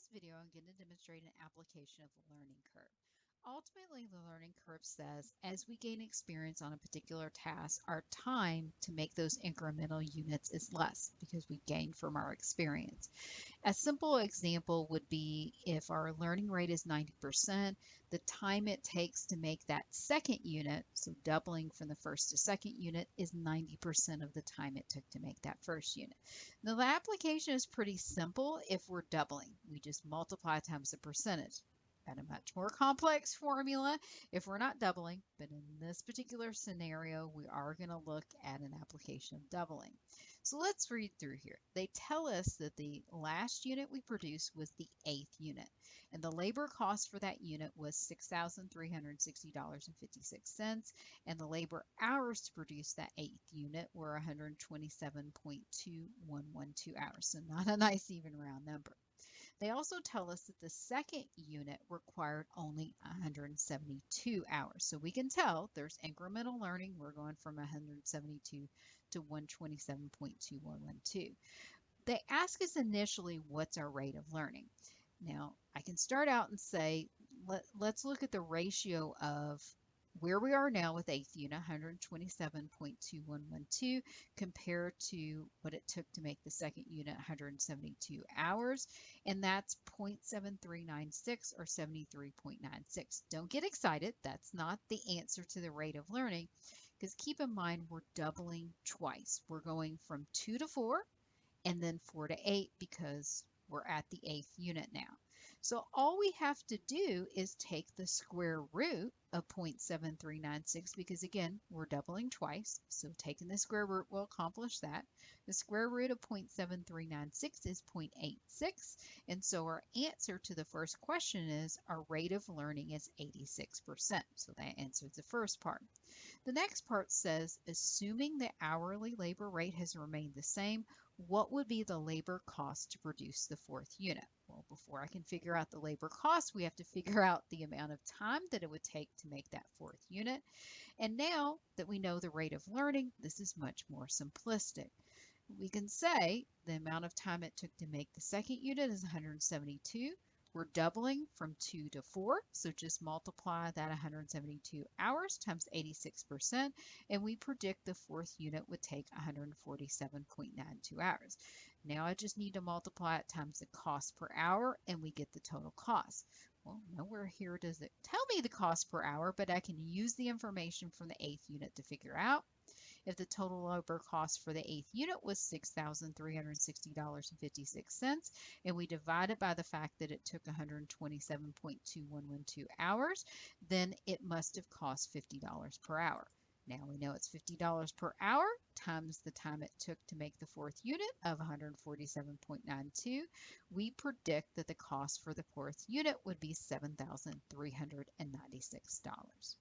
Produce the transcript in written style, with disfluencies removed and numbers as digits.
this video, I'm going to demonstrate an application of the learning curve. Ultimately, the learning curve says as we gain experience on a particular task, our time to make those incremental units is less because we gain from our experience. A simple example would be if our learning rate is 90%, the time it takes to make that second unit, so doubling from the first to second unit, is 90% of the time it took to make that first unit. Now, the application is pretty simple if we're doubling. We just multiply times the percentage. At a much more complex formula if we're not doubling, but in this particular scenario, we are going to look at an application of doubling. So let's read through here. They tell us that the last unit we produced was the 8th unit, and the labor cost for that unit was $6,360.56, and the labor hours to produce that 8th unit were 127.2112 hours, so not a nice even round number. They also tell us that the second unit required only 172 hours. So we can tell there's incremental learning. We're going from 172 to 127.2112. They ask us initially, what's our rate of learning? Now, I can start out and say, let's look at the ratio of where we are now with 8th unit, 127.2112, compared to what it took to make the second unit, 172 hours, and that's 0.7396 or 73.96. Don't get excited. That's not the answer to the rate of learning, because keep in mind we're doubling twice. We're going from 2 to 4 and then 4 to 8 because we're at the 8th unit now. So all we have to do is take the square root of 0.7396 because again, we're doubling twice. So taking the square root will accomplish that. The square root of 0.7396 is 0.86. And so our answer to the first question is our rate of learning is 86%. So that answers the first part. The next part says, assuming the hourly labor rate has remained the same, what would be the labor cost to produce the 4th unit? Well, before I can figure out the labor cost, we have to figure out the amount of time that it would take to make that 4th unit. And now that we know the rate of learning, this is much more simplistic. We can say the amount of time it took to make the second unit is 172. We're doubling from 2 to 4, so just multiply that 172 hours times 86%, and we predict the 4th unit would take 147.92 hours. Now I just need to multiply it times the cost per hour, and we get the total cost. Well, nowhere here does it tell me the cost per hour, but I can use the information from the 8th unit to figure out. If the total labor cost for the 8th unit was $6,360.56, and we divide it by the fact that it took 127.2112 hours, then it must have cost $50 per hour. Now we know it's $50 per hour times the time it took to make the 4th unit of 147.92. We predict that the cost for the 4th unit would be $7,396.